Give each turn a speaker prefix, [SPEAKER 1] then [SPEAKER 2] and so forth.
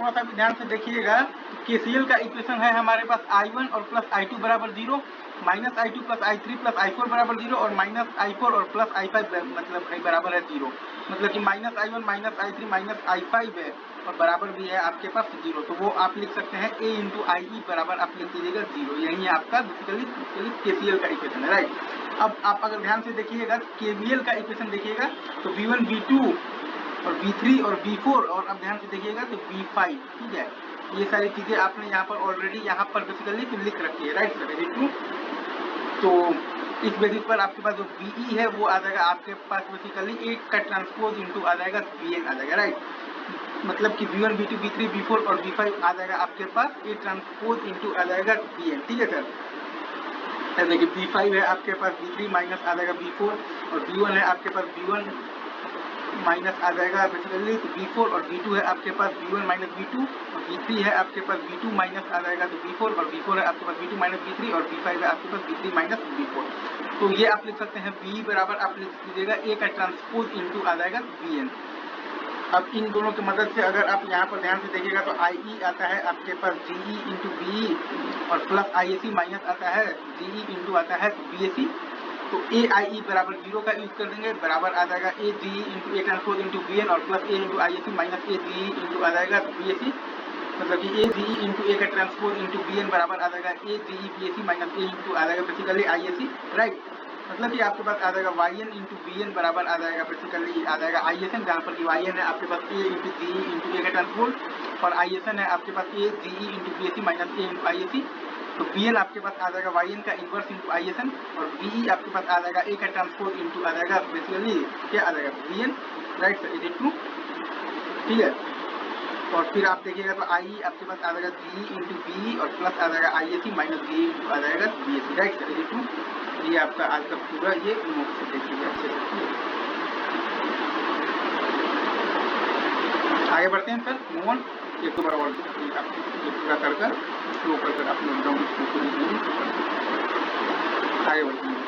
[SPEAKER 1] थोड़ा सा भी ध्यान से देखिएगा, केसीएल का इक्वेशन है हमारे पास I1 और प्लस I2 बराबर 0, minus I2 plus I3 plus I4 बराबर 0 और माइनस I4 और प्लस I5 मतलब है बराबर है 0। मतलब कि minus I1 minus I3 minus I5 है और बराबर भी है आपके पास 0। तो वो आप लिख सकते हैं A इंटू IE बराबर आप लिख दीजिएगा 0। यही है आपका बेसिकली केसीएल का इक्वेशन है, राइट। अब आप अगर ध्यान से देखिएगा केवीएल का इक्वेशन देखिएगा तो V1 V2 और V3 और V4 और अब ध्यान से देखिएगा तो V5, ठीक है। ये सारी चीजें आपने यहाँ पर ऑलरेडी यहाँ पर बेसिकली लिख रखी है, राइट सर, वेरी ट्रू। तो इस बेसिस पर आपके पास जो BE है वो आ जाएगा आपके पास बेसिकली 8 का ट्रांसपोज इंटू आ जाएगा VN आ जाएगा, राइट। मतलब कि V1 V2 V3 V4 और V5 आ जाएगा आपके पास 8 ट्रांसपोज इंटू आ जाएगा VN, ठीक है सर। देखिए V5 है आपके पास V3 माइनस आ जाएगा V4 और V1 है आपके पास V1 माइनस आ जाएगा बेसिकली तो V4 और V2 है आपके पास V1 माइनस V2 और V3 है आपके पास V2 माइनस आ जाएगा तो V4 और V4 है आपके पास V2 माइनस V3 और V5 है आपके पास V3 माइनस V4। तो ये आप लिख सकते हैं V बराबर आप लिख दीजिएगा A का ट्रांसपोज इंटू आ जाएगा VN। अब इन दोनों की मदद से अगर आप यहाँ पर ध्यान से देखिएगा तो IE आता है आपके पास GE इंटू BE और प्लस IAC माइनस आता है GE इंटू आता है BAC। तो AIE बराबर 0 का यूज कर देंगे, बराबर आ जाएगा AGE into A transpose into BN और plus A into IAC minus AGE into आ जाएगा BAC। मतलब कि AGE इंटू A का ट्रांसपोज इंटू BN बराबर आ जाएगा AGE BAC minus A into आ जाएगा बेसिकली IAC, राइट। मतलब कि आपके पास आ जाएगा YN इंटू BN बराबर आ जाएगा बेसिकली आ जाएगा ISN, जहाँ पर कि YN है आपके पास A into GE into A का ट्रांसपोज और ISN है आपके पास AGE into BAC minus A into IAC। तो BN आपके पास आ जाएगा YN का इनवर्स इंटू ISN और BE आपके पास आ जाएगा A का ट्रांसपोज इंटू आ जाएगा बेसिकली क्या आ जाएगा BN, right sir, is it true, ठीक है। और फिर आप देखिएगा तो IE आपके पास आ जाएगा GE इंटू BE और प्लस आ जाएगा IAC माइनस GE इंटू आ जाएगा BAC, right sir, is it true. ये आपका आज का पूरा ये नोट से देखिएगा अच्छे से। आगे बढ़ते हैं सर, मूव ऑन। एक दो बार और ये पूरा कर स्लो कर आप लोग डाउन आगे बढ़ते हैं।